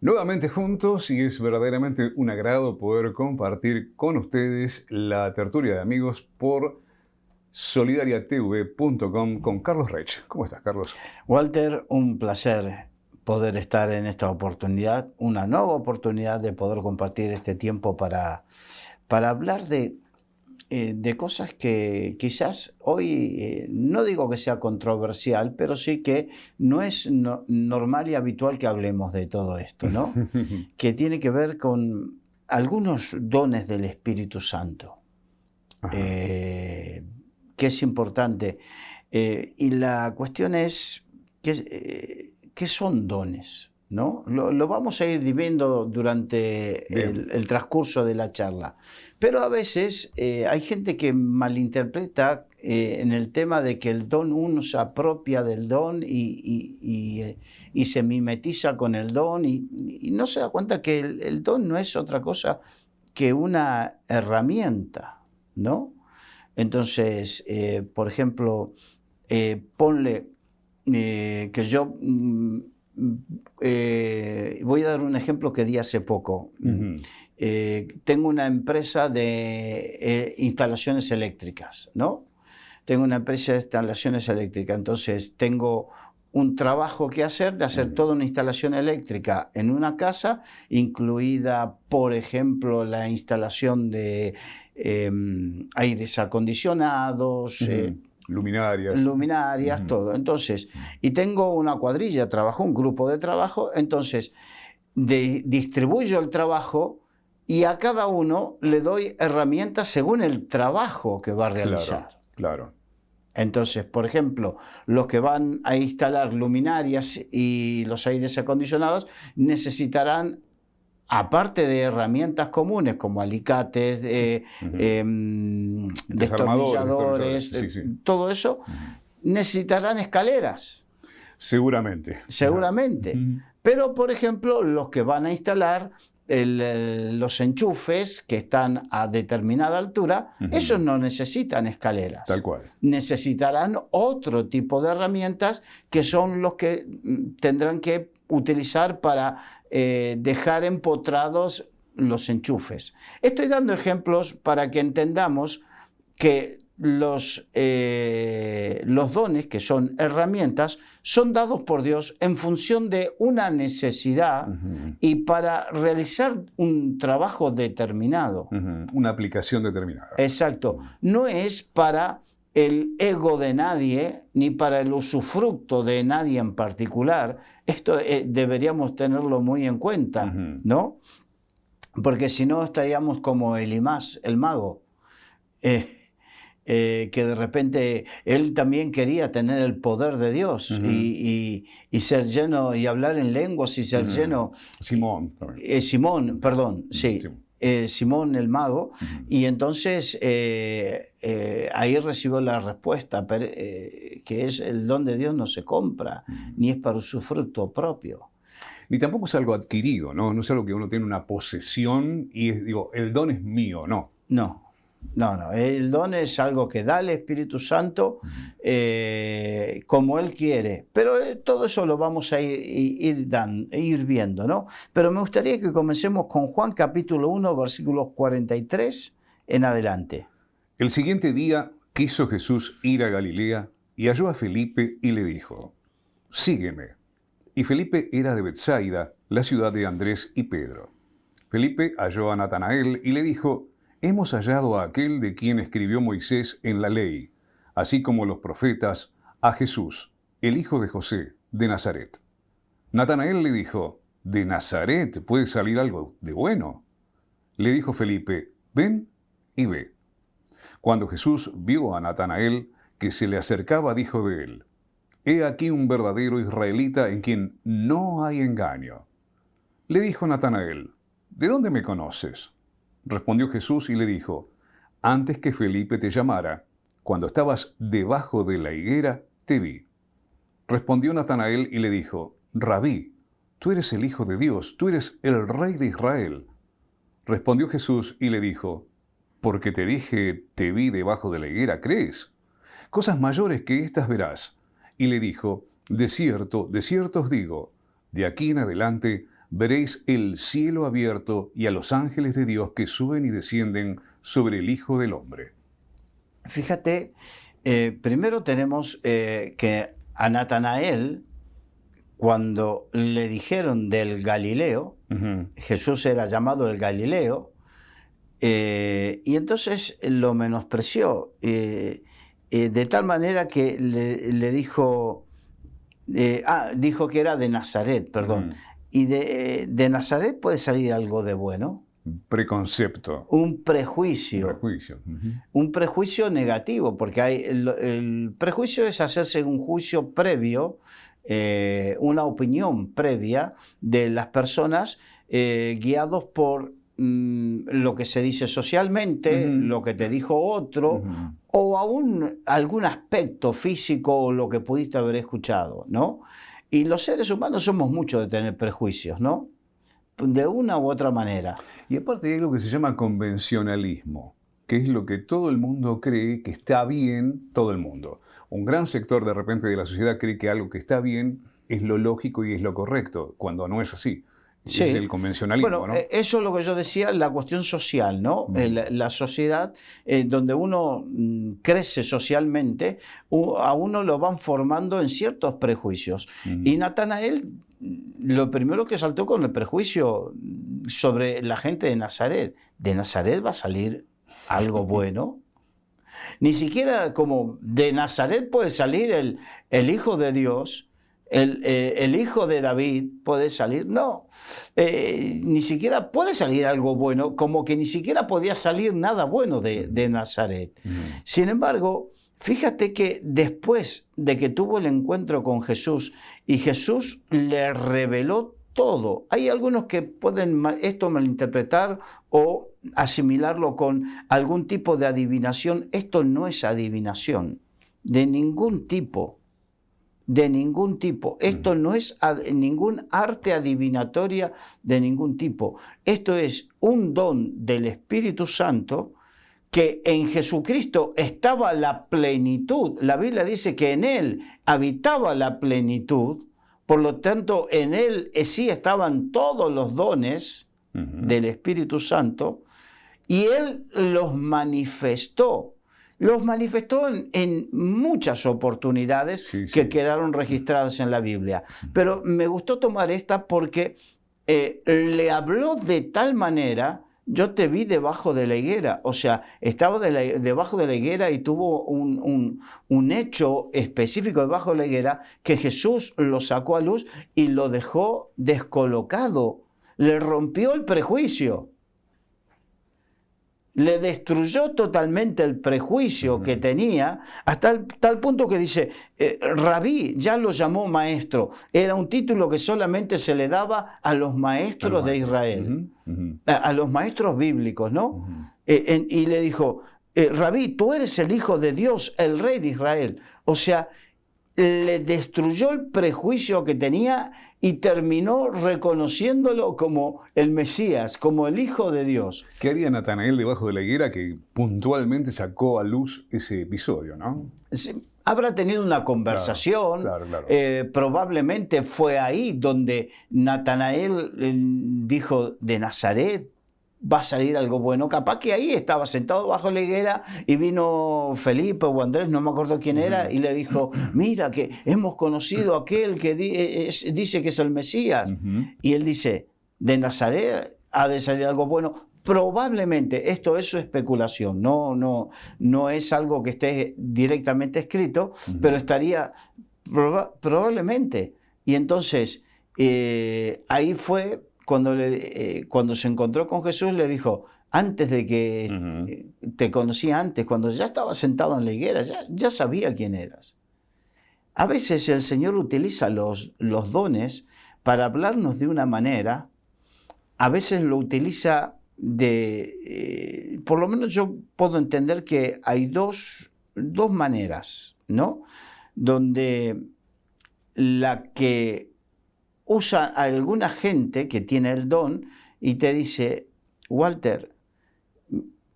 Nuevamente juntos y es verdaderamente un agrado poder compartir con ustedes la tertulia de amigos por solidariatv.com con Carlos Reich. ¿Cómo estás, Carlos? Walter, un placer poder estar en esta oportunidad, una nueva oportunidad de poder compartir este tiempo para hablar de cosas que quizás hoy, no digo que sea controversial, pero sí que no es normal y habitual que hablemos de todo esto, ¿no? Que tiene que ver con algunos dones del Espíritu Santo, que es importante. Y la cuestión es, ¿qué son dones? ¿No? Lo vamos a ir viendo durante el transcurso de la charla. Pero a veces hay gente que malinterpreta en el tema de que el don, uno se apropia del don y se mimetiza con el don y no se da cuenta que el don no es otra cosa que una herramienta, ¿no? Entonces, por ejemplo, ponle que yo... voy a dar un ejemplo que di hace poco. Tengo una empresa de instalaciones eléctricas, ¿no? Tengo una empresa de instalaciones eléctricas, entonces tengo un trabajo que hacer de hacer toda una instalación eléctrica en una casa, incluida, por ejemplo, la instalación de aires acondicionados, luminarias, todo. Entonces, y tengo una cuadrilla de trabajo, un grupo de trabajo, entonces distribuyo el trabajo y a cada uno le doy herramientas según el trabajo que va a realizar. Claro. Entonces, por ejemplo, los que van a instalar luminarias y los aires acondicionados necesitarán, aparte de herramientas comunes como alicates, destornilladores, sí. todo eso, necesitarán escaleras. Seguramente. Pero, por ejemplo, los que van a instalar los enchufes que están a determinada altura, esos no necesitan escaleras. Tal cual. Necesitarán otro tipo de herramientas que son los que tendrán que utilizar para dejar empotrados los enchufes. Estoy dando ejemplos para que entendamos que los dones, que son herramientas, son dados por Dios en función de una necesidad y para realizar un trabajo determinado. Una aplicación determinada. Exacto. No es para el ego de nadie, ni para el usufructo de nadie en particular. Esto deberíamos tenerlo muy en cuenta, ¿no? Porque si no estaríamos como Elimás, el mago, que de repente él también quería tener el poder de Dios y ser lleno y hablar en lenguas y ser lleno. Simón el mago, y entonces ahí recibió la respuesta, que es: el don de Dios no se compra, ni es para usufructo propio. Ni tampoco es algo adquirido, ¿no? No es algo que uno tiene una posesión y el don es mío, no. No, el don es algo que da el Espíritu Santo como Él quiere, pero todo eso lo vamos a ir viendo, ¿no? Pero me gustaría que comencemos con Juan capítulo 1, versículos 43 en adelante. El siguiente día quiso Jesús ir a Galilea y halló a Felipe y le dijo: «Sígueme». Y Felipe era de Betsaida, la ciudad de Andrés y Pedro. Felipe halló a Natanael y le dijo: «Hemos hallado a aquel de quien escribió Moisés en la ley, así como los profetas, a Jesús, el hijo de José, de Nazaret». Natanael le dijo: «¿De Nazaret puede salir algo de bueno?». Le dijo Felipe: «Ven y ve». Cuando Jesús vio a Natanael que se le acercaba, dijo de él: «He aquí un verdadero israelita en quien no hay engaño». Le dijo Natanael: «¿De dónde me conoces?». Respondió Jesús y le dijo: «Antes que Felipe te llamara, cuando estabas debajo de la higuera, te vi». Respondió Natanael y le dijo: «Rabí, tú eres el Hijo de Dios, tú eres el Rey de Israel». Respondió Jesús y le dijo: «Porque te dije, te vi debajo de la higuera, ¿crees? Cosas mayores que estas verás». Y le dijo: «De cierto os digo, de aquí en adelante veréis el cielo abierto y a los ángeles de Dios que suben y descienden sobre el Hijo del Hombre. Fíjate, primero tenemos que a Natanael, cuando le dijeron del Galileo, Jesús era llamado el Galileo, y entonces lo menospreció, de tal manera que le dijo, dijo que era de Nazaret, perdón. Y de Nazaret puede salir algo de bueno. Preconcepto. Un prejuicio. Un prejuicio negativo, porque el prejuicio es hacerse un juicio previo, una opinión previa de las personas guiados por lo que se dice socialmente, lo que te dijo otro, o aún algún aspecto físico o lo que pudiste haber escuchado, ¿no? Y los seres humanos somos muchos de tener prejuicios, ¿no? De una u otra manera. Y aparte hay lo que se llama convencionalismo, que es lo que todo el mundo cree que está bien, todo el mundo. Un gran sector de repente de la sociedad cree que algo que está bien es lo lógico y es lo correcto, cuando no es así. Sí. Es el convencionalismo, bueno, ¿no? Eso es lo que yo decía, la cuestión social, ¿no? La sociedad donde uno crece socialmente, a uno lo van formando en ciertos prejuicios. Y Natanael, lo primero que saltó con el prejuicio sobre la gente de Nazaret. ¿De Nazaret va a salir algo bueno? Ni siquiera como de Nazaret puede salir el Hijo de Dios. El hijo de David puede salir, no, ni siquiera puede salir algo bueno, como que ni siquiera podía salir nada bueno de Nazaret. Sin embargo, fíjate que después de que tuvo el encuentro con Jesús y Jesús le reveló todo, hay algunos que pueden esto malinterpretar o asimilarlo con algún tipo de adivinación. Esto no es adivinación, de ningún tipo. De ningún tipo. Esto no es ningún arte adivinatoria de ningún tipo. Esto es un don del Espíritu Santo que en Jesucristo estaba la plenitud. La Biblia dice que en Él habitaba la plenitud. Por lo tanto, en Él sí estaban todos los dones del Espíritu Santo y Él los manifestó. Los manifestó en muchas oportunidades que quedaron registradas en la Biblia. Pero me gustó tomar esta porque le habló de tal manera, yo te vi debajo de la higuera. O sea, estaba debajo de la higuera y tuvo un hecho específico debajo de la higuera que Jesús lo sacó a luz y lo dejó descolocado. Le rompió el prejuicio. Le destruyó totalmente el prejuicio que tenía, hasta tal punto que dice, Rabí, ya lo llamó maestro. Era un título que solamente se le daba a los maestros de Israel, a los maestros bíblicos, ¿no? Y le dijo, Rabí, tú eres el Hijo de Dios, el Rey de Israel. O sea, le destruyó el prejuicio que tenía y terminó reconociéndolo como el Mesías, como el Hijo de Dios. ¿Qué haría Natanael debajo de la higuera que puntualmente sacó a luz ese episodio, no? Sí, habrá tenido una conversación, claro. Probablemente fue ahí donde Natanael dijo, de Nazaret va a salir algo bueno. Capaz que ahí estaba sentado bajo la higuera y vino Felipe o Andrés, no me acuerdo quién era, y le dijo, mira que hemos conocido a aquel que dice que es el Mesías. Y él dice, de Nazaret ha de salir algo bueno. Probablemente, esto es su especulación, no es algo que esté directamente escrito, pero estaría probablemente. Y entonces, ahí fue cuando se encontró con Jesús, le dijo, antes de que te conocía antes, cuando ya estaba sentado en la higuera, ya sabía quién eras. A veces el Señor utiliza los dones para hablarnos de una manera, a veces lo utiliza por lo menos yo puedo entender que hay dos maneras, ¿no? Donde la que usa a alguna gente que tiene el don y te dice, Walter,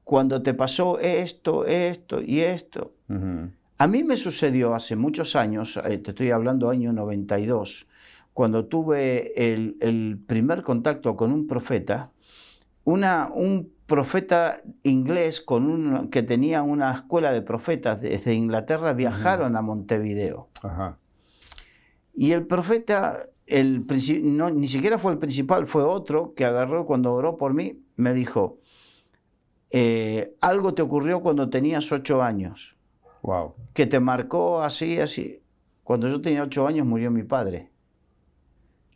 cuando te pasó esto y esto. A mí me sucedió hace muchos años, te estoy hablando año 92, cuando tuve el primer contacto con un profeta, un profeta inglés que tenía una escuela de profetas desde Inglaterra, viajaron a Montevideo. Ajá. Y el profeta, ni siquiera fue el principal, fue otro que agarró cuando oró por mí, me dijo, algo te ocurrió cuando tenías 8 años, Wow. que te marcó así, así. Cuando yo tenía 8 años murió mi padre.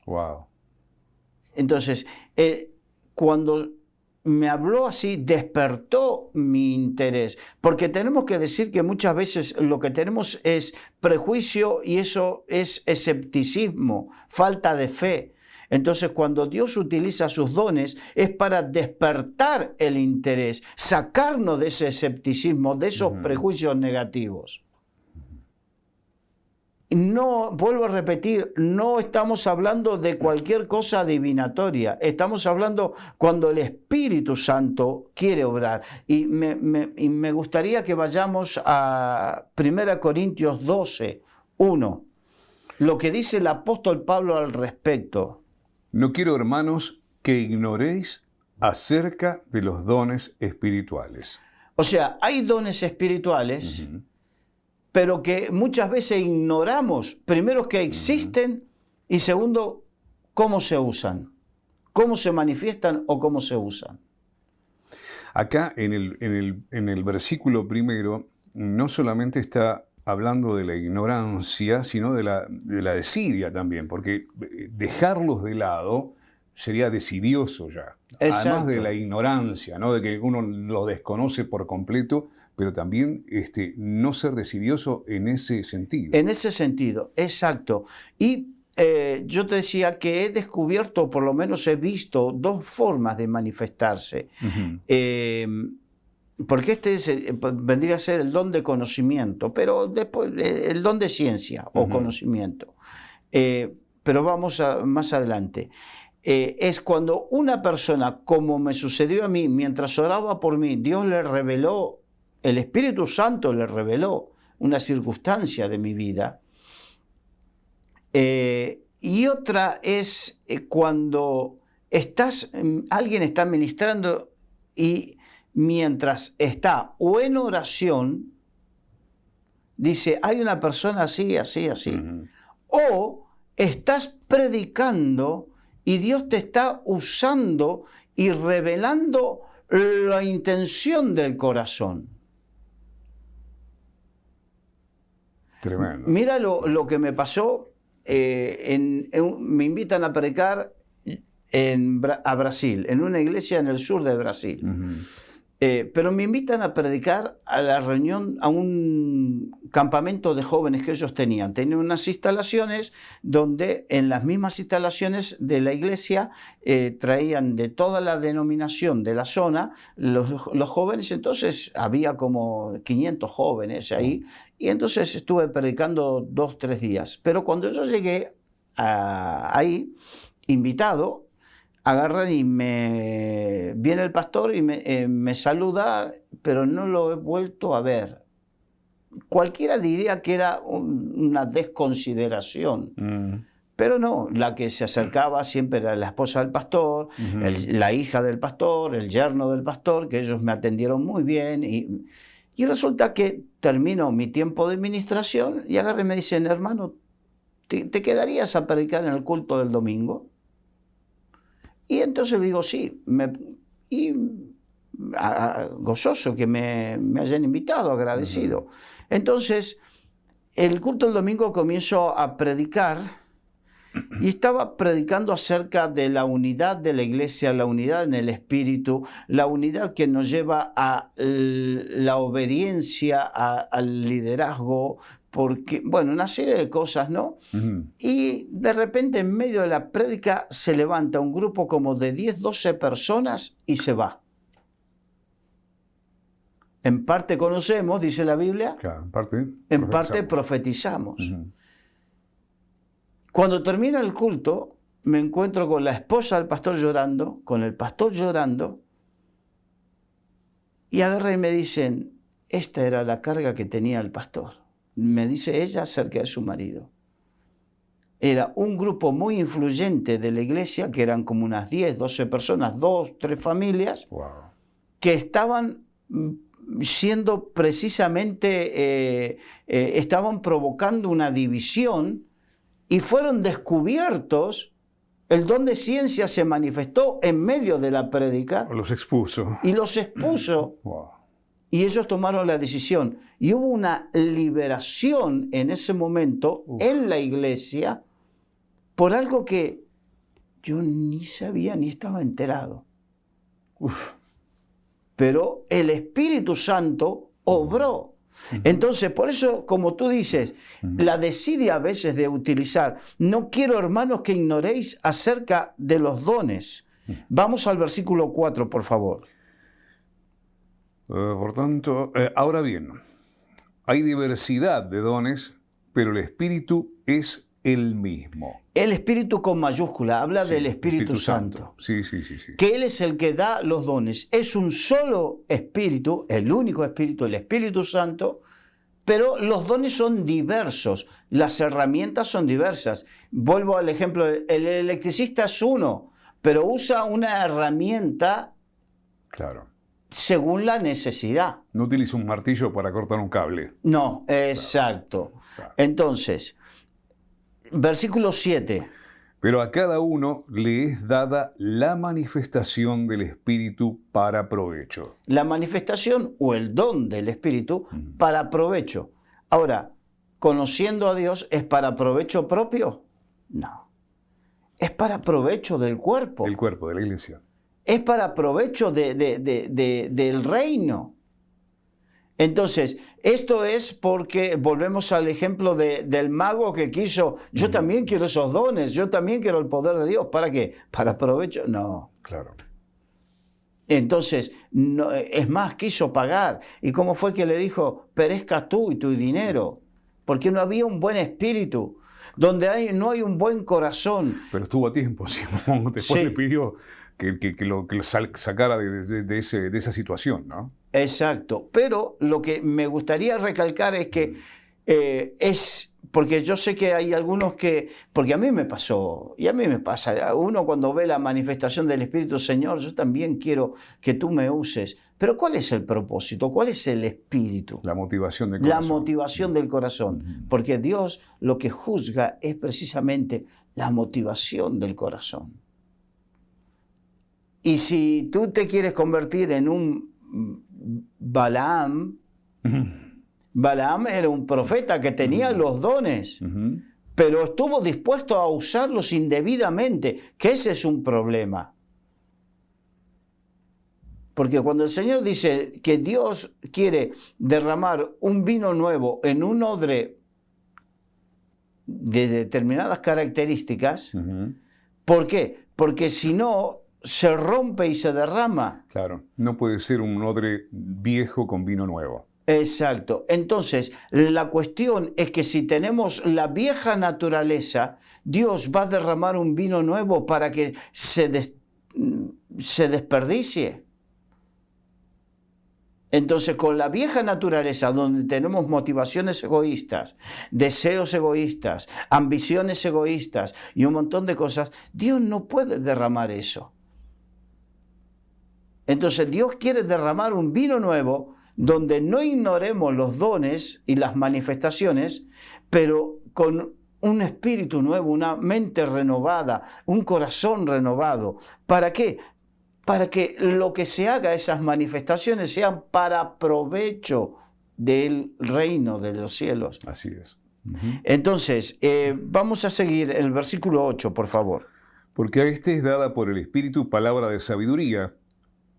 Wow. Entonces, cuando me habló así, despertó mi interés, porque tenemos que decir que muchas veces lo que tenemos es prejuicio y eso es escepticismo, falta de fe. Entonces, cuando Dios utiliza sus dones es para despertar el interés, sacarnos de ese escepticismo, de esos prejuicios negativos. No, vuelvo a repetir, no estamos hablando de cualquier cosa adivinatoria, estamos hablando cuando el Espíritu Santo quiere obrar. Y me gustaría que vayamos a 1 Corintios 12, 1, lo que dice el apóstol Pablo al respecto. No quiero, hermanos, que ignoréis acerca de los dones espirituales. O sea, hay dones espirituales, pero que muchas veces ignoramos, primero, que existen y segundo, cómo se usan, cómo se manifiestan o cómo se usan. Acá en el versículo primero no solamente está hablando de la ignorancia, sino de la desidia también, porque dejarlos de lado sería desidioso ya. Exacto. Además de la ignorancia, ¿no? De que uno lo desconoce por completo, pero también no ser desidioso en ese sentido. En ese sentido, exacto. Y yo te decía que he descubierto, por lo menos he visto, 2 formas de manifestarse. Porque vendría a ser el don de conocimiento, pero después el don de ciencia o conocimiento. Pero vamos más adelante. Es cuando una persona, como me sucedió a mí, mientras oraba por mí, Dios le reveló, el Espíritu Santo le reveló una circunstancia de mi vida. Y otra es cuando alguien está ministrando y mientras está o en oración, dice, hay una persona así, así, así. O estás predicando y Dios te está usando y revelando la intención del corazón. Tremendo. Mira lo que me pasó. Me invitan a predicar a Brasil, en una iglesia en el sur de Brasil. Pero me invitan a predicar a la reunión, a un campamento de jóvenes que ellos tenían. Tenían unas instalaciones donde en las mismas instalaciones de la iglesia traían de toda la denominación de la zona los jóvenes. Entonces había como 500 jóvenes ahí y entonces estuve predicando 2, 3 días. Pero cuando yo llegué ahí, invitado, agarran y viene el pastor y me saluda, pero no lo he vuelto a ver. Cualquiera diría que era una desconsideración, pero no, la que se acercaba siempre era la esposa del pastor, la hija del pastor, el yerno del pastor, que ellos me atendieron muy bien. Y resulta que termino mi tiempo de administración y agarran y me dicen, hermano, ¿te quedarías a predicar en el culto del domingo? Y entonces digo, sí, gozoso que me hayan invitado, agradecido. Entonces, el culto del domingo comienzo a predicar y estaba predicando acerca de la unidad de la iglesia, la unidad en el espíritu, la unidad que nos lleva a la obediencia, al liderazgo, porque, bueno, una serie de cosas, ¿no? Y de repente en medio de la prédica se levanta un grupo como de 10, 12 personas y se va. En parte conocemos, dice la Biblia, Claro, en parte profetizamos. Cuando termina el culto, me encuentro con la esposa del pastor llorando, con el pastor llorando, y agarran y me dicen, esta era la carga que tenía el pastor. Me dice ella acerca de su marido. era un grupo muy influyente de la iglesia, que eran como unas 10, 12 personas, 2, 3 familias, Wow. que estaban siendo precisamente, estaban provocando una división y fueron descubiertos. El don de ciencia se manifestó en medio de la prédica Los expuso. y los expuso. Wow. Y ellos tomaron la decisión. Y hubo una liberación en ese momento en la iglesia por algo que yo ni sabía ni estaba enterado. Uf. Pero el Espíritu Santo obró. Entonces, por eso, como tú dices, la desidia a veces de utilizar. No quiero, hermanos, que ignoréis acerca de los dones. Vamos al versículo 4, por favor. Por tanto, ahora bien, hay diversidad de dones, pero el Espíritu es el mismo. El Espíritu con mayúscula habla Sí, del Espíritu Santo. Sí, sí, sí, sí. Que Él es el que da los dones. Es un solo Espíritu, el único Espíritu, el Espíritu Santo, pero los dones son diversos, las herramientas son diversas. Vuelvo al ejemplo, el electricista es uno, pero usa una herramienta Claro. según la necesidad. No utiliza un martillo para cortar un cable. No, exacto. Claro. Entonces, versículo 7. Pero a cada uno le es dada la manifestación del Espíritu para provecho. La manifestación o el don del Espíritu para provecho. Ahora, conociendo a Dios, ¿es para provecho propio? No. Es para provecho del cuerpo. El cuerpo de la iglesia. Es para provecho del reino. Entonces, esto es porque volvemos al ejemplo del mago que quiso, yo también quiero esos dones, yo también quiero el poder de Dios. ¿Para qué? ¿Para provecho? No. Claro. Entonces, no, es más, quiso pagar. ¿Y cómo fue que le dijo, perezca tú y tu dinero? Porque no había un buen espíritu, donde no hay un buen corazón. Pero estuvo a tiempo, Simón. Después Sí. le pidió que lo sacara de esa situación, ¿no? Exacto, pero lo que me gustaría recalcar es que porque yo sé que hay algunos que, porque a mí me pasó, y a mí me pasa, uno cuando ve la manifestación del Espíritu, Señor, yo también quiero que tú me uses, pero ¿cuál es el propósito? ¿Cuál es el espíritu? La motivación del La corazón. motivación del corazón, porque Dios lo que juzga es precisamente la motivación del corazón. Y si tú te quieres convertir en un Balaam, Balaam era un profeta que tenía los dones, pero estuvo dispuesto a usarlos indebidamente, que ese es un problema. Porque cuando el Señor dice que Dios quiere derramar un vino nuevo en un odre de determinadas características, ¿por qué? Porque si no, se rompe y se derrama. Claro, no puede ser un odre viejo con vino nuevo. Exacto. Entonces, la cuestión es que si tenemos la vieja naturaleza, Dios va a derramar un vino nuevo para que se desperdicie. Entonces, con la vieja naturaleza, donde tenemos motivaciones egoístas, deseos egoístas, ambiciones egoístas y un montón de cosas, Dios no puede derramar eso. Entonces, Dios quiere derramar un vino nuevo donde no ignoremos los dones y las manifestaciones, pero con un espíritu nuevo, una mente renovada, un corazón renovado. ¿Para qué? Para que lo que se haga, esas manifestaciones, sean para provecho del reino de los cielos. Así es. Entonces, vamos a seguir el versículo 8, por favor. Porque a este es dada por el Espíritu palabra de sabiduría,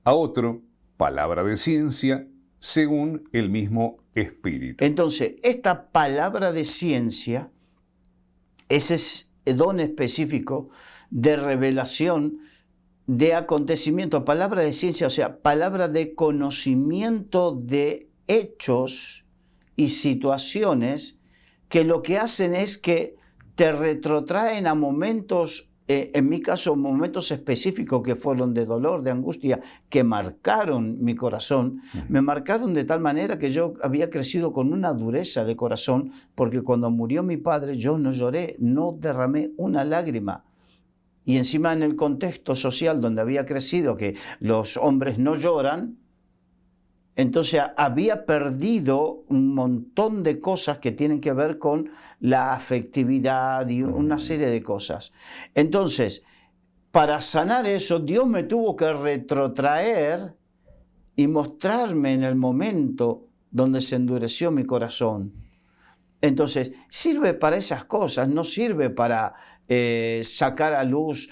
a otro palabra de ciencia, según el mismo Espíritu. Entonces, esta palabra de ciencia, ese don específico de revelación, de acontecimiento, palabra de ciencia, o sea, palabra de conocimiento de hechos y situaciones que lo que hacen es que te retrotraen a momentos en mi caso, momentos específicos que fueron de dolor, de angustia, que marcaron mi corazón, me marcaron de tal manera que yo había crecido con una dureza de corazón, porque cuando murió mi padre yo no lloré, no derramé una lágrima. Y encima en el contexto social donde había crecido, que los hombres no lloran, entonces había perdido un montón de cosas que tienen que ver con la afectividad y una serie de cosas. Entonces, para sanar eso, Dios me tuvo que retrotraer y mostrarme en el momento donde se endureció mi corazón. Entonces, sirve para esas cosas, no sirve para sacar a luz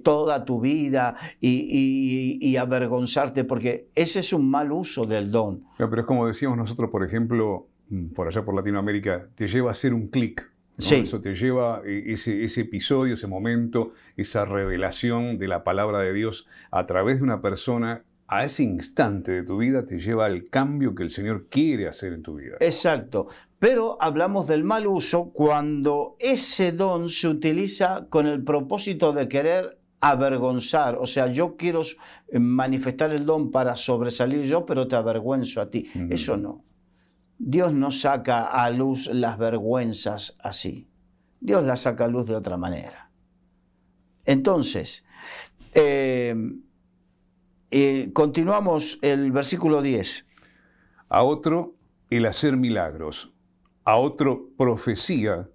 toda tu vida y avergonzarte, porque ese es un mal uso del don. No, pero es como decíamos nosotros, por ejemplo, por allá por Latinoamérica, te lleva a hacer un clic, ¿no? Sí. Eso te lleva, ese episodio, ese momento, esa revelación de la palabra de Dios a través de una persona, a ese instante de tu vida te lleva al cambio que el Señor quiere hacer en tu vida. Exacto. Pero hablamos del mal uso cuando ese don se utiliza con el propósito de querer avergonzar. O sea, yo quiero manifestar el don para sobresalir yo, pero te avergüenzo a ti. Eso no. Dios no saca a luz las vergüenzas así. Dios las saca a luz de otra manera. Entonces, continuamos el versículo 10. A otro, el hacer milagros. A otro, profecía.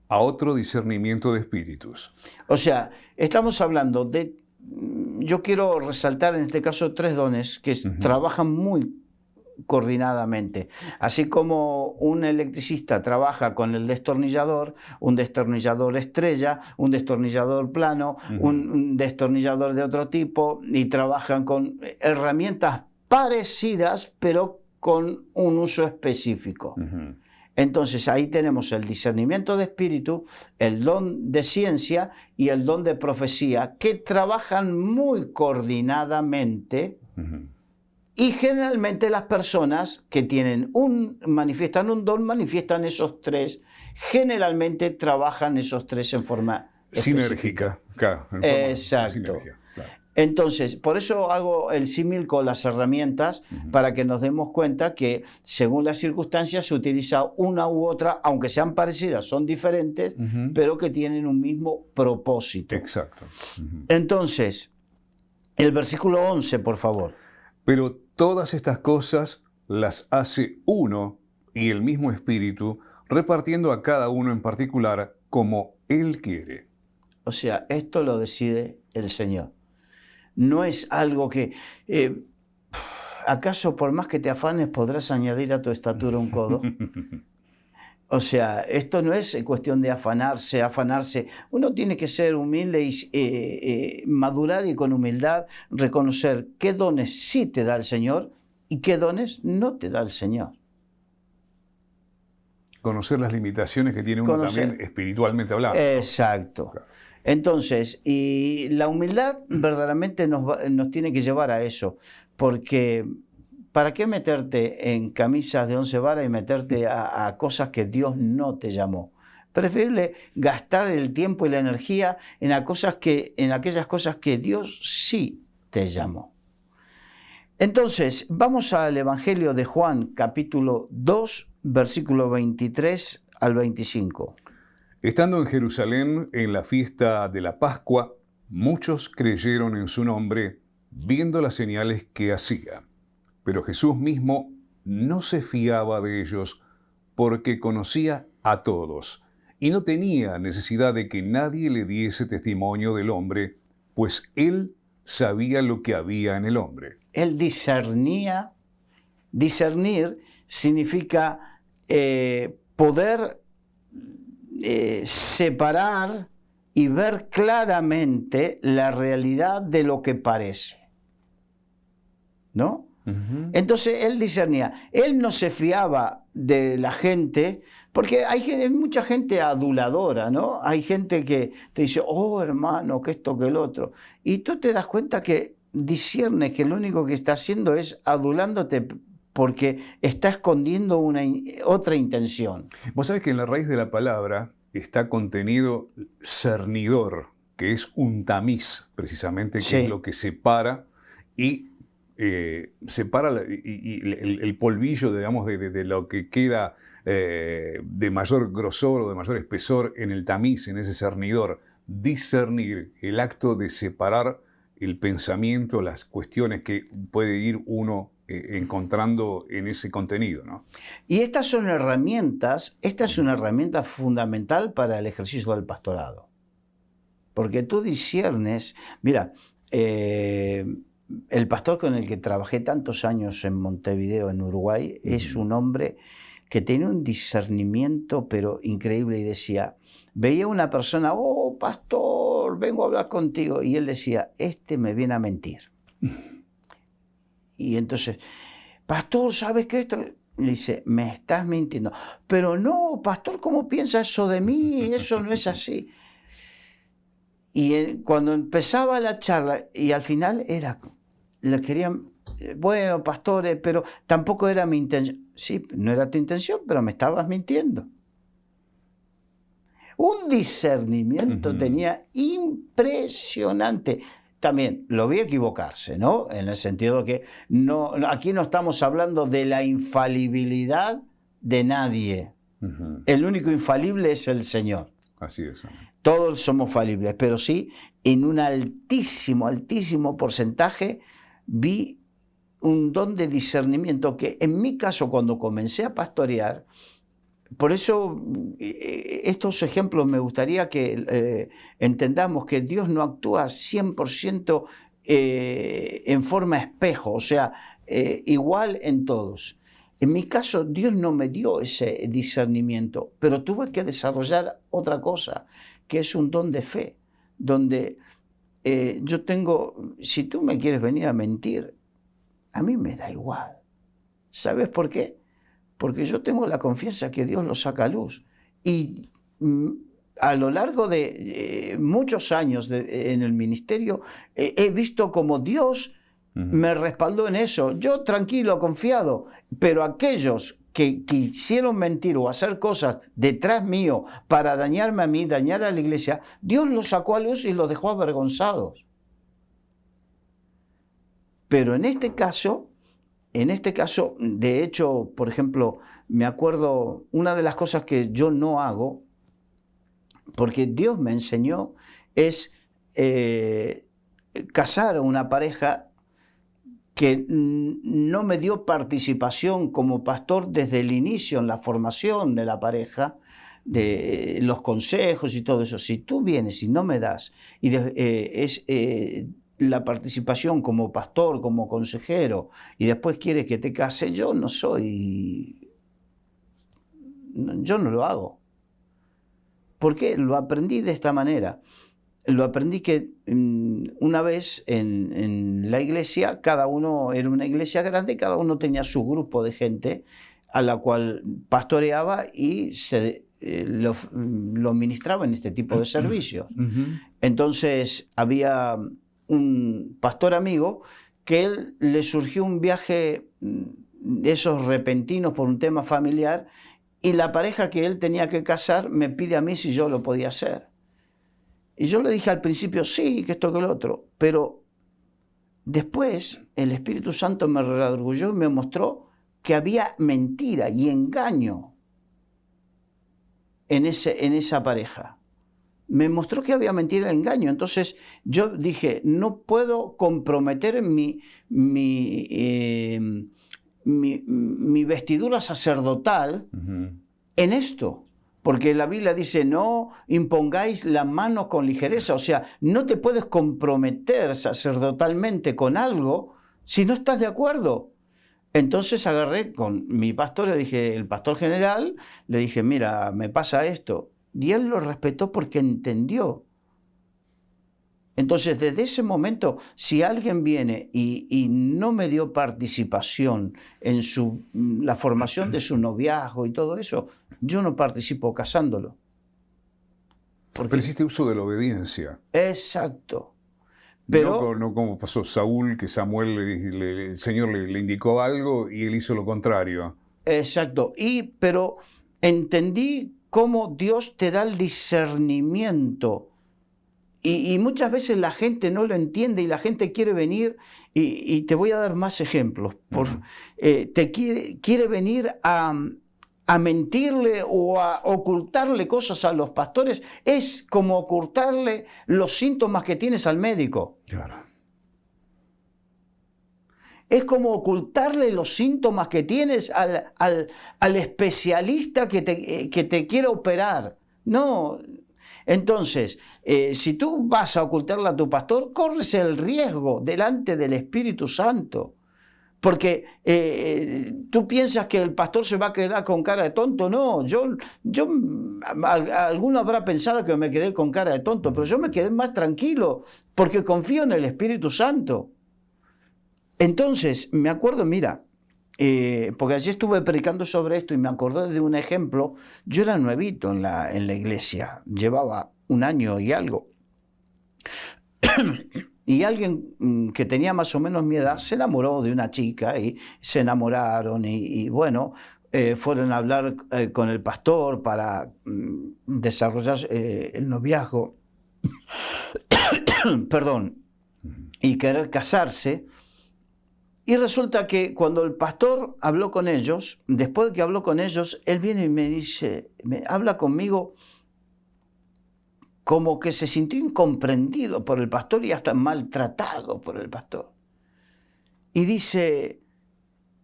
A otro, discernimiento de espíritus. O sea, estamos hablando de... Yo quiero resaltar en este caso 3 dones que trabajan muy coordinadamente. Así como un electricista trabaja con el destornillador, un destornillador estrella, un destornillador plano, un destornillador de otro tipo, y trabajan con herramientas parecidas, pero con un uso específico. Entonces ahí tenemos el discernimiento de espíritu, el don de ciencia y el don de profecía, que trabajan muy coordinadamente. Y generalmente las personas que manifiestan un don, manifiestan esos 3. Generalmente trabajan esos 3 en forma sinérgica. Claro, exacto. Sinergia, claro. Entonces, por eso hago el símil con las herramientas, para que nos demos cuenta que según las circunstancias se utiliza una u otra, aunque sean parecidas, son diferentes, pero que tienen un mismo propósito. Exacto. Entonces, el versículo 11, por favor. Pero todas estas cosas las hace uno y el mismo Espíritu, repartiendo a cada uno en particular como Él quiere. O sea, esto lo decide el Señor. No es algo que... ¿acaso por más que te afanes podrás añadir a tu estatura un codo? O sea, esto no es cuestión de afanarse. Uno tiene que ser humilde y madurar y con humildad reconocer qué dones sí te da el Señor y qué dones no te da el Señor. Conocer las limitaciones que tiene uno también espiritualmente hablando. Exacto. Claro. Entonces, y la humildad verdaderamente nos tiene que llevar a eso, porque ¿para qué meterte en camisas de 11 varas y meterte a cosas que Dios no te llamó? Preferible gastar el tiempo y la energía en aquellas cosas que Dios sí te llamó. Entonces, vamos al Evangelio de Juan, capítulo 2, versículo 23 al 25. Estando en Jerusalén en la fiesta de la Pascua, muchos creyeron en su nombre, viendo las señales que hacía. Pero Jesús mismo no se fiaba de ellos, porque conocía a todos, y no tenía necesidad de que nadie le diese testimonio del hombre, pues él sabía lo que había en el hombre. Él discernía. Discernir significa poder separar y ver claramente la realidad de lo que parece, ¿no? Entonces él discernía. Él no se fiaba de la gente, porque hay mucha gente aduladora, ¿no? Hay gente que te dice, oh hermano, que esto, que el otro. Y tú te das cuenta que disciernes que lo único que está haciendo es adulándote, porque está escondiendo otra intención. Vos sabés que en la raíz de la palabra está contenido cernidor, que es un tamiz, precisamente, que Sí. es lo que separa y separa el polvillo, digamos, de lo que queda de mayor grosor o de mayor espesor en el tamiz, en ese cernidor. Discernir, el acto de separar el pensamiento, las cuestiones que puede ir uno encontrando en ese contenido, ¿no? Y estas son herramientas, esta es una herramienta fundamental para el ejercicio del pastorado. Porque tú disciernes, mira, el pastor con el que trabajé tantos años en Montevideo, en Uruguay, es un hombre que tenía un discernimiento pero increíble, y decía, veía una persona, oh pastor, vengo a hablar contigo, y él decía, este me viene a mentir. Y entonces, pastor, ¿sabes qué esto? Le dice, me estás mintiendo. Pero no, pastor, ¿cómo piensa eso de mí? Eso no es así. Y cuando empezaba la charla, y al final le querían, bueno, pastores, pero tampoco era mi intención. Sí, no era tu intención, pero me estabas mintiendo. Un discernimiento tenía impresionante. También lo vi equivocarse, ¿no? En el sentido de que aquí no estamos hablando de la infalibilidad de nadie. El único infalible es el Señor. Así es. Todos somos falibles, pero sí, en un altísimo, altísimo porcentaje vi un don de discernimiento que en mi caso, cuando comencé a pastorear, por eso estos ejemplos me gustaría que entendamos que Dios no actúa 100% en forma espejo, o sea, igual en todos. En mi caso, Dios no me dio ese discernimiento, pero tuve que desarrollar otra cosa, que es un don de fe, donde yo tengo, si tú me quieres venir a mentir, a mí me da igual. ¿Sabes por qué? Porque yo tengo la confianza que Dios lo saca a luz. Y a lo largo de muchos años en el ministerio, he visto como Dios me respaldó en eso. Yo tranquilo, confiado, pero aquellos que quisieron mentir o hacer cosas detrás mío para dañarme a mí, dañar a la iglesia, Dios los sacó a luz y los dejó avergonzados. Pero en este caso, de hecho, por ejemplo, me acuerdo, una de las cosas que yo no hago, porque Dios me enseñó, es casar a una pareja que no me dio participación como pastor desde el inicio en la formación de la pareja, de los consejos y todo eso. Si tú vienes y no me das, la participación como pastor, como consejero, y después quieres que te case, yo no lo hago. ¿Por qué? Lo aprendí de esta manera. Lo aprendí que una vez en la iglesia, cada uno era una iglesia grande, cada uno tenía su grupo de gente a la cual pastoreaba y lo ministraba en este tipo de servicios. Entonces había un pastor amigo que él le surgió un viaje de esos repentinos por un tema familiar, y la pareja que él tenía que casar me pide a mí si yo lo podía hacer. Y yo le dije al principio, sí, que esto, que lo otro, pero después el Espíritu Santo me redarguyó y me mostró que había mentira y engaño en esa pareja. Me mostró que había mentira y engaño. Entonces yo dije, no puedo comprometer mi vestidura sacerdotal en esto. Porque la Biblia dice, no impongáis la mano con ligereza. O sea, no te puedes comprometer sacerdotalmente con algo si no estás de acuerdo. Entonces agarré con mi pastor, le dije, el pastor general, le dije, mira, me pasa esto. Y él lo respetó porque entendió. Entonces, desde ese momento, si alguien viene y no me dio participación en la formación de su noviazgo y todo eso, yo no participo casándolo. Pero hiciste uso de la obediencia. Exacto. Pero, no como pasó Saúl, que Samuel, el Señor le indicó algo y él hizo lo contrario. Exacto. Pero entendí cómo Dios te da el discernimiento. Y muchas veces la gente no lo entiende y la gente quiere venir, y te voy a dar más ejemplos. Quiere venir a mentirle o a ocultarle cosas a los pastores. Es como ocultarle los síntomas que tienes al médico. Claro. Es como ocultarle los síntomas que tienes al especialista que te quiere operar. No. Entonces, si tú vas a ocultarle a tu pastor, corres el riesgo delante del Espíritu Santo. Porque tú piensas que el pastor se va a quedar con cara de tonto. No, alguno habrá pensado que me quedé con cara de tonto, pero yo me quedé más tranquilo porque confío en el Espíritu Santo. Entonces, me acuerdo, mira, porque allí estuve predicando sobre esto y me acordé de un ejemplo. Yo era nuevito en la iglesia, llevaba 1 año y algo. Y alguien que tenía más o menos mi edad se enamoró de una chica y se enamoraron y bueno, fueron a hablar con el pastor para desarrollar el noviazgo, perdón, y querer casarse. Y resulta que cuando el pastor habló con ellos, después de que habló con ellos, él viene y me dice, habla conmigo como que se sintió incomprendido por el pastor y hasta maltratado por el pastor. Y dice,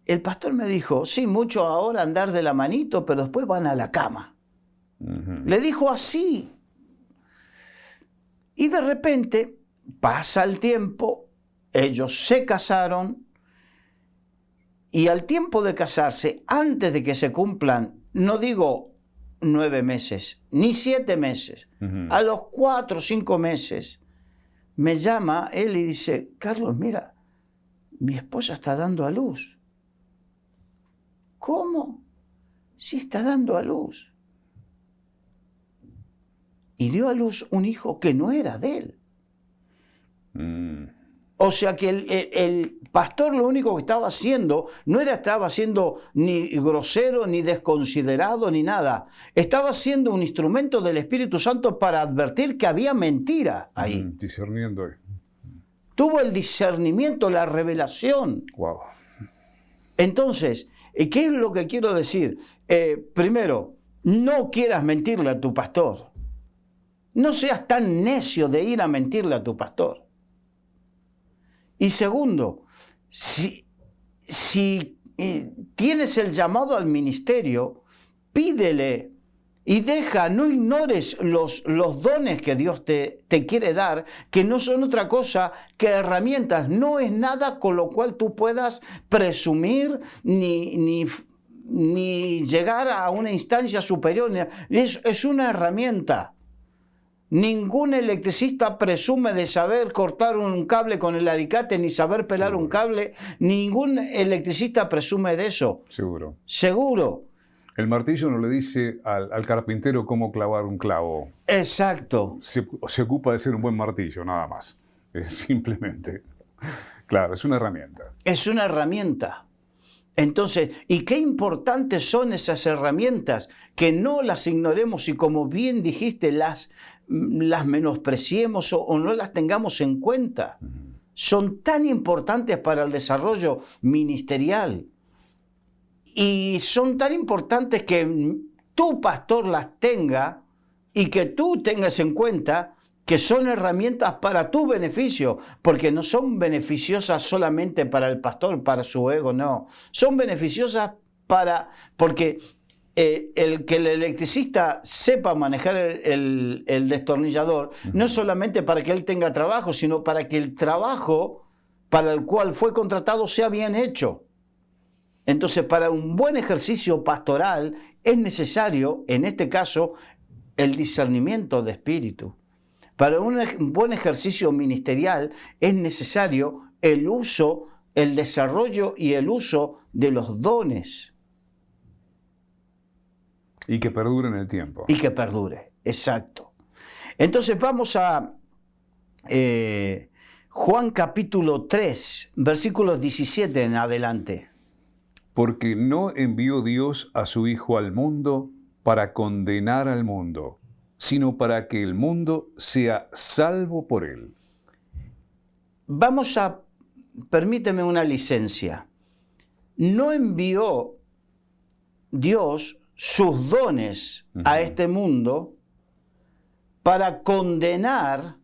el pastor me dijo, sí, mucho ahora andar de la manito, pero después van a la cama. Le dijo así. Y de repente pasa el tiempo, ellos se casaron, y al tiempo de casarse, antes de que se cumplan, no digo 9 meses, ni 7 meses, a los 4 o 5 meses, me llama él y dice, Carlos, mira, mi esposa está dando a luz. ¿Cómo? Sí, está dando a luz. Y dio a luz un hijo que no era de él. O sea que el pastor lo único que estaba haciendo, estaba siendo ni grosero, ni desconsiderado, ni nada. Estaba siendo un instrumento del Espíritu Santo para advertir que había mentira ahí. Discerniendo. Tuvo el discernimiento, la revelación. Wow. Entonces, ¿qué es lo que quiero decir? Primero, no quieras mentirle a tu pastor. No seas tan necio de ir a mentirle a tu pastor. Y segundo, si tienes el llamado al ministerio, pídele y no ignores los dones que Dios te quiere dar, que no son otra cosa que herramientas. No es nada con lo cual tú puedas presumir ni llegar a una instancia superior. Es una herramienta. Ningún electricista presume de saber cortar un cable con el alicate, ni saber pelar un cable. Ningún electricista presume de eso. Seguro. Seguro. El martillo no le dice al carpintero cómo clavar un clavo. Exacto. Se ocupa de ser un buen martillo, nada más. Simplemente. Claro, es una herramienta. Es una herramienta. Entonces, ¿y qué importantes son esas herramientas? Que no las ignoremos y, como bien dijiste, las menospreciemos o no las tengamos en cuenta. Son tan importantes para el desarrollo ministerial y son tan importantes que tu pastor las tenga y que tú tengas en cuenta que son herramientas para tu beneficio, porque no son beneficiosas solamente para el pastor, para su ego, no. Son beneficiosas porque el que el electricista sepa manejar el destornillador, no es solamente para que él tenga trabajo, sino para que el trabajo para el cual fue contratado sea bien hecho. Entonces, para un buen ejercicio pastoral es necesario, en este caso, el discernimiento de espíritu. Para un buen ejercicio ministerial es necesario el uso, el desarrollo y el uso de los dones. Y que perdure en el tiempo. Y que perdure, exacto. Entonces vamos a Juan capítulo 3, versículos 17 en adelante. Porque no envió Dios a su Hijo al mundo para condenar al mundo, sino para que el mundo sea salvo por él. Permíteme una licencia. No envió Dios sus dones a este mundo para condenar,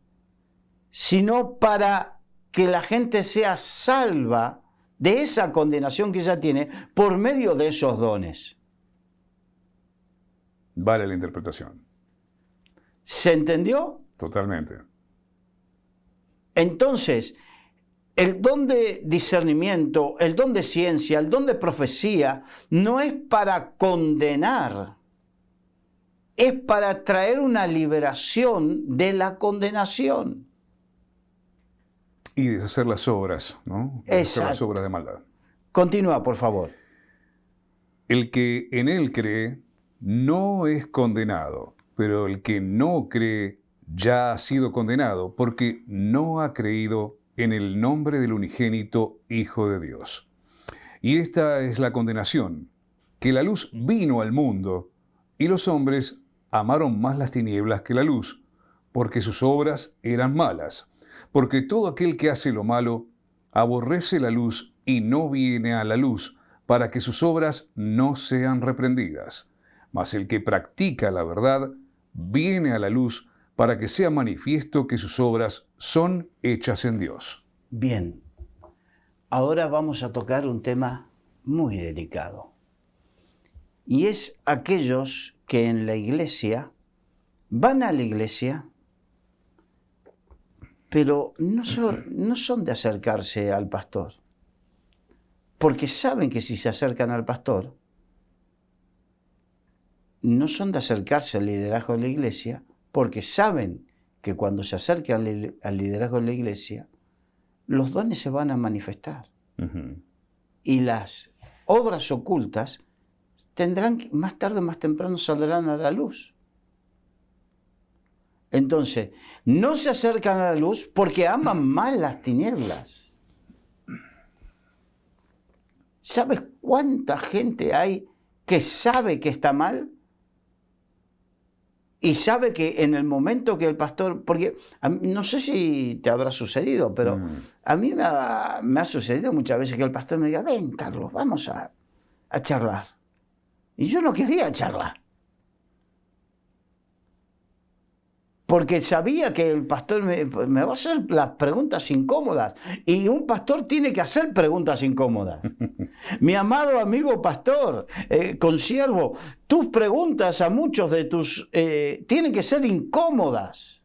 sino para que la gente sea salva de esa condenación que ella tiene por medio de esos dones. Vale la interpretación. ¿Se entendió? Totalmente. Entonces, el don de discernimiento, el don de ciencia, el don de profecía, no es para condenar, es para traer una liberación de la condenación. Y deshacer las obras, ¿no? Deshacer las obras de maldad. Continúa, por favor. El que en él cree no es condenado, pero el que no cree ya ha sido condenado porque no ha creído en el nombre del unigénito Hijo de Dios. Y esta es la condenación, que la luz vino al mundo y los hombres amaron más las tinieblas que la luz, porque sus obras eran malas. Porque todo aquel que hace lo malo aborrece la luz y no viene a la luz, para que sus obras no sean reprendidas. Mas el que practica la verdad viene a la luz, para que sea manifiesto que sus obras son hechas en Dios. Bien, ahora vamos a tocar un tema muy delicado. Y es aquellos que en la iglesia van a la iglesia, pero no son de acercarse al pastor. Porque saben que si se acercan al pastor, no son de acercarse al liderazgo de la iglesia, porque saben que cuando se acercan al liderazgo de la iglesia, los dones se van a manifestar. Y las obras ocultas más tarde o más temprano saldrán a la luz. Entonces, no se acercan a la luz porque aman más las tinieblas. ¿Sabes cuánta gente hay que sabe que está mal? Y sabe que en el momento que el pastor, porque no sé si te habrá sucedido, pero a mí me ha sucedido muchas veces que el pastor me diga, ven Carlos, vamos a charlar. Y yo no quería charlar. Porque sabía que el pastor me va a hacer las preguntas incómodas. Y un pastor tiene que hacer preguntas incómodas. Mi amado amigo pastor, consiervo, tus preguntas a muchos de tus tienen que ser incómodas.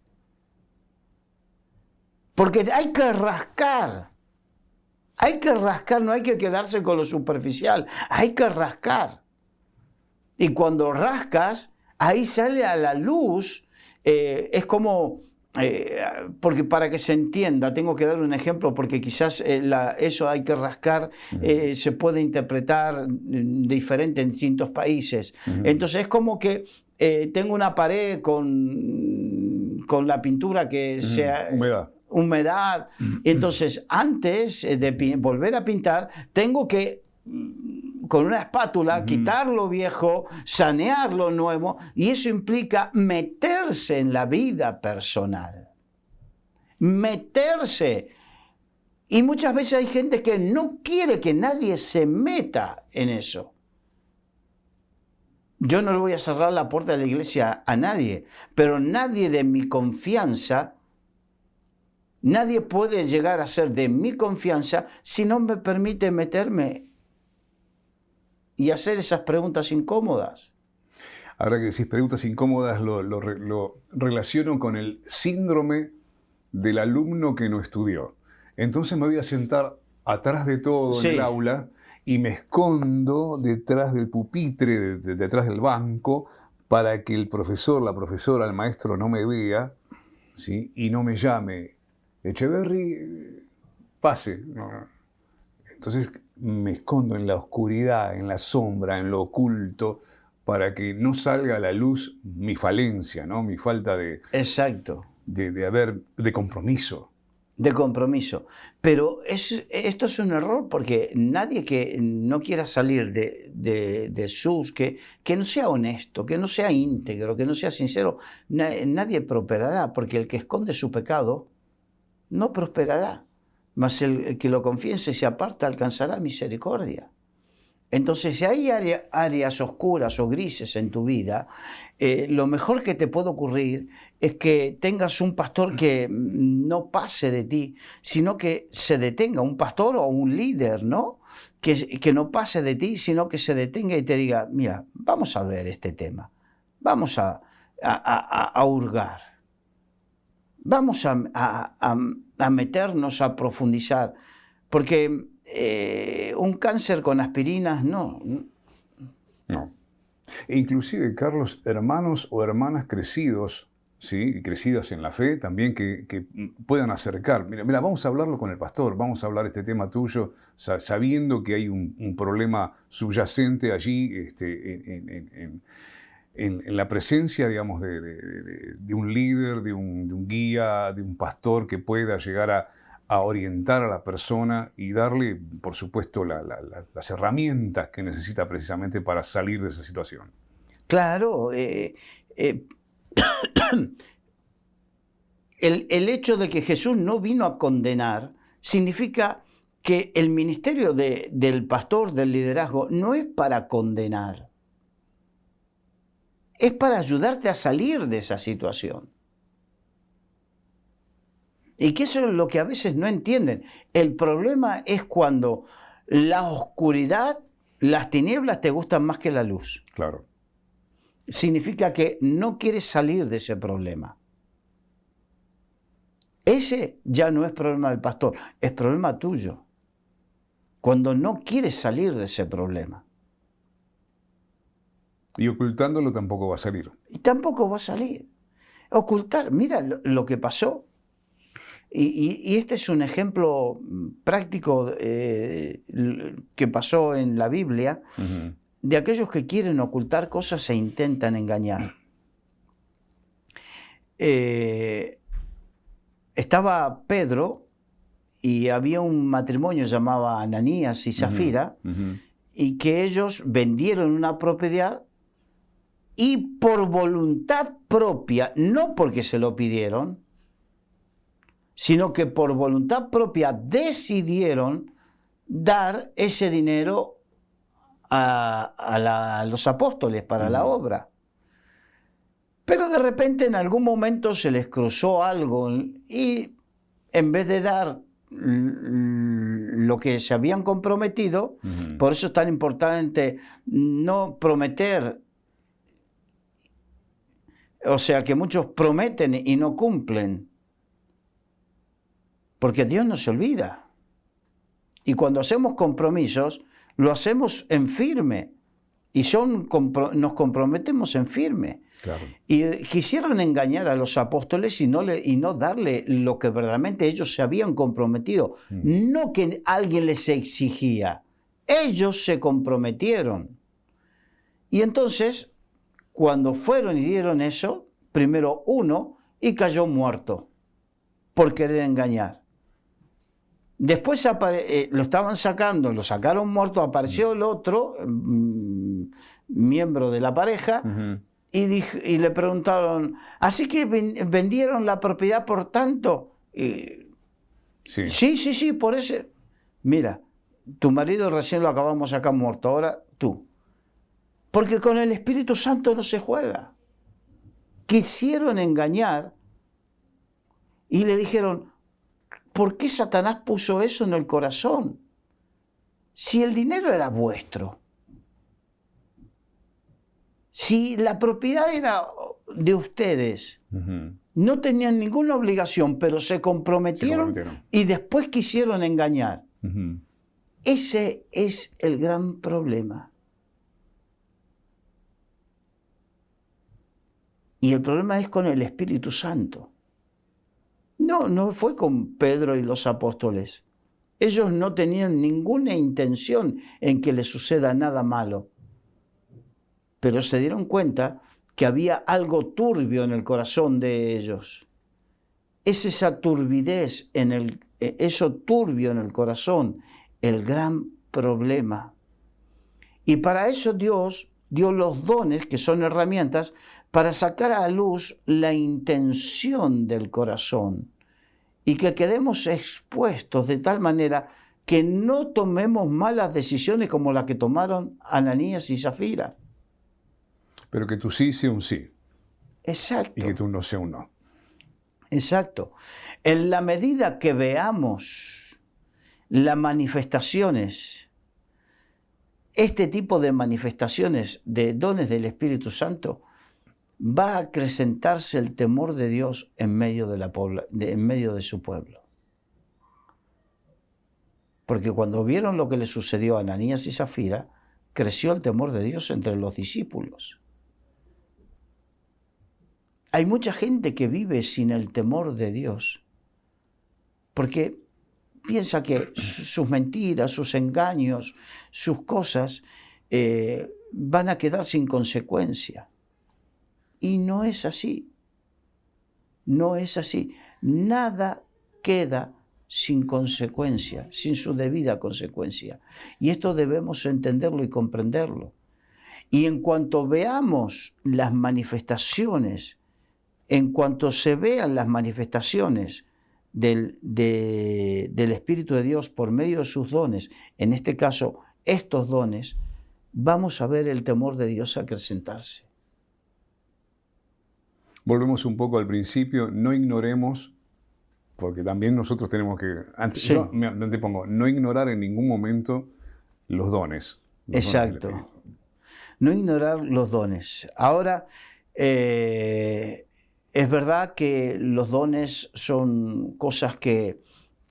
Porque hay que rascar. Hay que rascar, no hay que quedarse con lo superficial. Hay que rascar. Y cuando rascas, ahí sale a la luz. Es como, porque para que se entienda, tengo que dar un ejemplo, porque quizás eso hay que rascar, se puede interpretar diferente en distintos países. Entonces es como que tengo una pared con la pintura que sea... humedad. Entonces, antes de volver a pintar, tengo que con una espátula quitar lo viejo, sanear lo nuevo, y eso implica meterse en la vida personal. Meterse. Y muchas veces hay gente que no quiere que nadie se meta en eso. Yo no le voy a cerrar la puerta de la iglesia a nadie, pero nadie de mi confianza, nadie puede llegar a ser de mi confianza si no me permite meterme y hacer esas preguntas incómodas. Ahora que decís preguntas incómodas, lo relaciono con el síndrome del alumno que no estudió. Entonces me voy a sentar atrás de todo en el aula y me escondo detrás del pupitre, detrás del banco, para que el profesor, la profesora, el maestro no me vea, ¿sí? Y no me llame. Echeverry, pase. No. Entonces me escondo en la oscuridad, en la sombra, en lo oculto, para que no salga a la luz mi falencia, ¿no? Mi falta de... Exacto. De compromiso. de compromiso. Pero esto es un error porque nadie que no quiera salir de sus, que no sea honesto, que no sea íntegro, que no sea sincero, nadie prosperará, porque el que esconde su pecado no prosperará, mas el que lo confiese y se aparta alcanzará misericordia. Entonces, si hay áreas oscuras o grises en tu vida, lo mejor que te puede ocurrir es que tengas un pastor que no pase de ti, sino que se detenga, un pastor o un líder, ¿no? Que no pase de ti, sino que se detenga y te diga, mira, vamos a ver este tema, vamos a hurgar, vamos a meternos, a profundizar, porque un cáncer con aspirinas, no. No. E inclusive, Carlos, hermanos o hermanas crecidos, ¿sí? Y crecidas en la fe, también que puedan acercar. Mira, vamos a hablarlo con el pastor, vamos a hablar este tema tuyo, sabiendo que hay un problema subyacente allí en la presencia, digamos, de un líder, de un guía, de un pastor que pueda llegar a orientar a la persona y darle, por supuesto, las herramientas que necesita precisamente para salir de esa situación. Claro, el hecho de que Jesús no vino a condenar significa que el ministerio del pastor, del liderazgo, no es para condenar, es para ayudarte a salir de esa situación. Y que eso es lo que a veces no entienden. El problema es cuando la oscuridad, las tinieblas te gustan más que la luz. Claro. Significa que no quieres salir de ese problema. Ese ya no es problema del pastor, es problema tuyo. Cuando no quieres salir de ese problema. Y ocultándolo tampoco va a salir. Y tampoco va a salir. Ocultar, mira lo que pasó. Y este es un ejemplo práctico que pasó en la Biblia, de aquellos que quieren ocultar cosas e intentan engañar. Estaba Pedro y había un matrimonio llamado Ananías y Zafira, y que ellos vendieron una propiedad y por voluntad propia, no porque se lo pidieron, sino que por voluntad propia decidieron dar ese dinero a los apóstoles para la obra. Pero de repente en algún momento se les cruzó algo y en vez de dar lo que se habían comprometido, por eso es tan importante no prometer. O sea que muchos prometen y no cumplen. Porque Dios no se olvida. Y cuando hacemos compromisos, lo hacemos en firme. Y nos comprometemos en firme. Claro. Y quisieron engañar a los apóstoles y no darle lo que verdaderamente ellos se habían comprometido. No que alguien les exigía. Ellos se comprometieron. Y entonces, cuando fueron y dieron eso, primero uno y cayó muerto por querer engañar. Después lo estaban sacando, lo sacaron muerto, apareció el otro, miembro de la pareja, y le preguntaron, ¿así que vendieron la propiedad por tanto? Sí. Sí, por eso. Mira, tu marido recién lo acabamos de sacar muerto, ahora tú. Porque con el Espíritu Santo no se juega. Quisieron engañar y le dijeron, ¿por qué Satanás puso eso en el corazón? Si el dinero era vuestro, si la propiedad era de ustedes, no tenían ninguna obligación, pero se comprometieron y después quisieron engañar. Ese es el gran problema. Y el problema es con el Espíritu Santo. No fue con Pedro y los apóstoles. Ellos no tenían ninguna intención en que les suceda nada malo. Pero se dieron cuenta que había algo turbio en el corazón de ellos. es esa turbidez, eso turbio en el corazón, el gran problema. Y para eso Dios dio los dones, que son herramientas, para sacar a la luz la intención del corazón y que quedemos expuestos de tal manera que no tomemos malas decisiones como las que tomaron Ananías y Zafira. Pero que tu sí sea un sí. Exacto. Y que tu no sea un no. Exacto. En la medida que veamos las manifestaciones, este tipo de manifestaciones de dones del Espíritu Santo, va a acrecentarse el temor de Dios en medio de su pueblo. Porque cuando vieron lo que le sucedió a Ananías y Zafira, creció el temor de Dios entre los discípulos. Hay mucha gente que vive sin el temor de Dios, porque piensa que sus mentiras, sus engaños, sus cosas van a quedar sin consecuencia. Y no es así. No es así. Nada queda sin consecuencia, sin su debida consecuencia. Y esto debemos entenderlo y comprenderlo. Y en cuanto veamos las manifestaciones, en cuanto se vean las manifestaciones del Espíritu de Dios por medio de sus dones, en este caso estos dones, vamos a ver el temor de Dios acrecentarse. Volvemos un poco al principio, no ignoremos, porque también nosotros tenemos que, antes, Sí. yo te pongo, no ignorar en ningún momento los dones. Exacto. No ignorar los dones. Ahora, es verdad que los dones son cosas que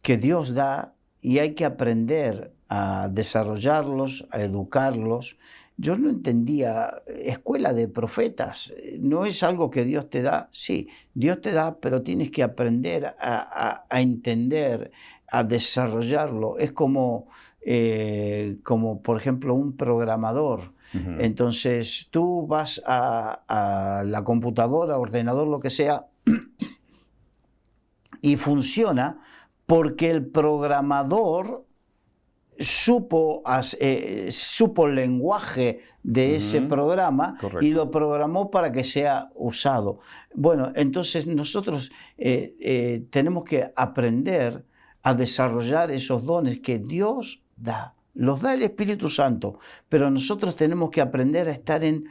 Dios da y hay que aprender a desarrollarlos, a educarlos. Yo no entendía, escuela de profetas, ¿no es algo que Dios te da? Sí, Dios te da, pero tienes que aprender a entender, a desarrollarlo. Es como por ejemplo, un programador. Uh-huh. Entonces, tú vas a la computadora, ordenador, lo que sea, y funciona porque el programador supo el lenguaje de ese programa. Correcto. Y lo programó para que sea usado. Bueno, entonces nosotros tenemos que aprender a desarrollar esos dones que Dios da. Los da el Espíritu Santo, pero nosotros tenemos que aprender a estar en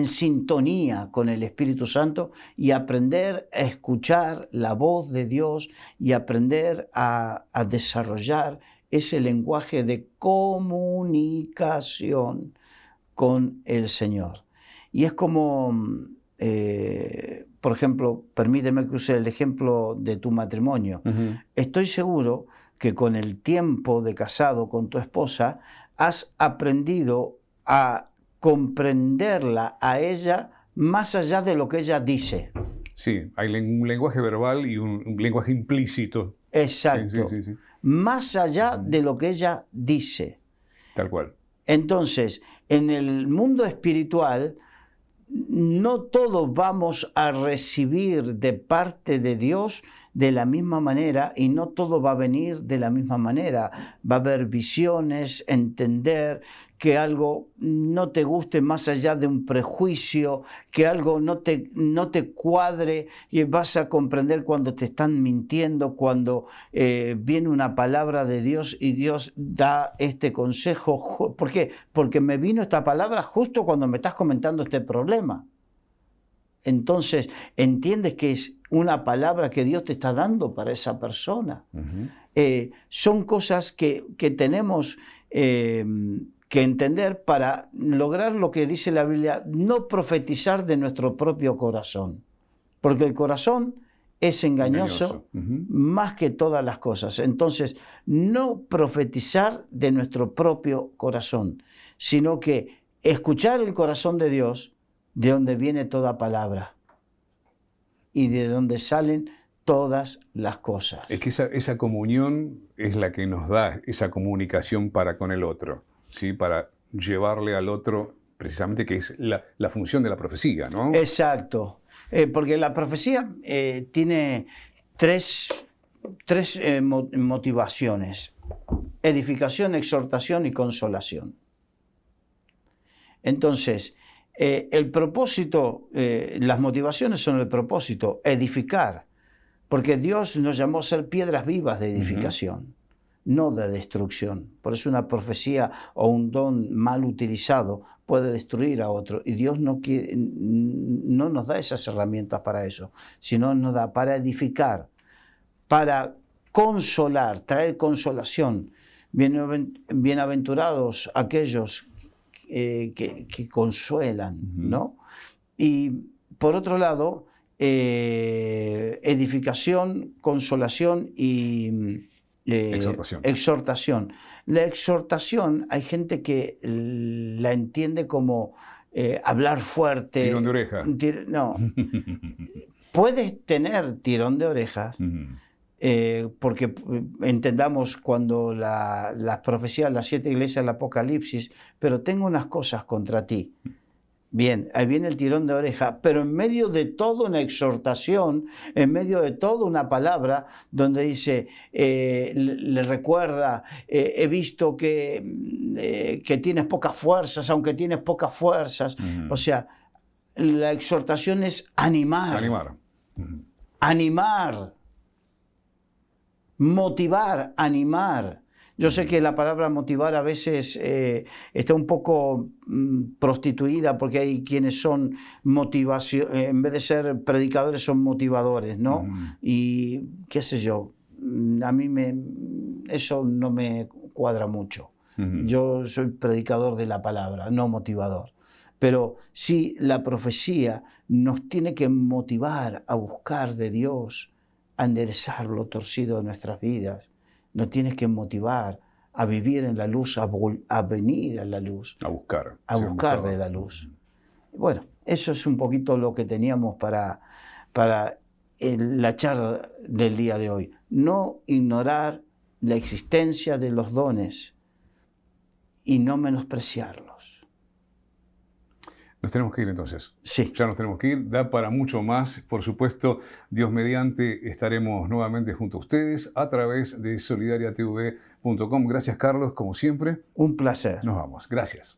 sintonía con el Espíritu Santo y aprender a escuchar la voz de Dios y aprender a desarrollar ese lenguaje de comunicación con el Señor. Y es como, por ejemplo, permíteme que use el ejemplo de tu matrimonio. Uh-huh. Estoy seguro que con el tiempo de casado con tu esposa has aprendido a comprenderla a ella más allá de lo que ella dice. Sí, hay un lenguaje verbal y un lenguaje implícito. Exacto. Sí. Más allá de lo que ella dice. Tal cual. Entonces, en el mundo espiritual, no todos vamos a recibir de parte de Dios de la misma manera y no todo va a venir de la misma manera. Va a haber visiones, entender que algo no te guste más allá de un prejuicio, que algo no te cuadre y vas a comprender cuando te están mintiendo, cuando viene una palabra de Dios y Dios da este consejo. ¿Por qué? Porque me vino esta palabra justo cuando me estás comentando este problema. Entonces, entiendes que es una palabra que Dios te está dando para esa persona. Uh-huh. Son cosas que tenemos que entender para lograr lo que dice la Biblia, no profetizar de nuestro propio corazón. Porque el corazón es engañoso. Uh-huh. Más que todas las cosas. Entonces, no profetizar de nuestro propio corazón, sino que escuchar el corazón de Dios, de donde viene toda palabra y de donde salen todas las cosas. Es que esa comunión es la que nos da esa comunicación para con el otro, ¿sí? Para llevarle al otro, precisamente, que es la función de la profecía, ¿no? Exacto. Porque la profecía tiene tres motivaciones: edificación, exhortación y consolación. Entonces, el propósito, las motivaciones son el propósito: edificar, porque Dios nos llamó a ser piedras vivas de edificación, no de destrucción. Por eso una profecía o un don mal utilizado puede destruir a otro, y Dios no nos da esas herramientas para eso, sino nos da para edificar, para consolar, traer consolación. Bienaventurados aquellos que consuelan, ¿no? Y por otro lado, edificación, consolación y exhortación. La exhortación, hay gente que la entiende como hablar fuerte. Tirón de oreja. No. Puedes tener tirón de orejas, porque entendamos cuando las profecías, las 7 iglesias del Apocalipsis, pero tengo unas cosas contra ti. Bien, ahí viene el tirón de oreja, pero en medio de todo una exhortación, en medio de toda una palabra, donde dice, le recuerda, he visto que tienes pocas fuerzas, aunque tienes pocas fuerzas. O sea, la exhortación es animar. Animar. Motivar, animar. Yo sé que la palabra motivar a veces está un poco prostituida, porque hay quienes son motivación, en vez de ser predicadores son motivadores, ¿no? Y qué sé yo, a mí eso no me cuadra mucho. Yo soy predicador de la palabra, no motivador. Pero sí, la profecía nos tiene que motivar a buscar de Dios, a enderezar lo torcido de nuestras vidas. Nos tienes que motivar a vivir en la luz, a venir a la luz. A buscar. A buscar de la luz. Bueno, eso es un poquito lo que teníamos para la charla del día de hoy. No ignorar la existencia de los dones y no menospreciarlos. Nos tenemos que ir entonces. Sí. Ya nos tenemos que ir. Da para mucho más. Por supuesto, Dios mediante, estaremos nuevamente junto a ustedes a través de solidariatv.com. Gracias, Carlos, como siempre. Un placer. Nos vamos. Gracias.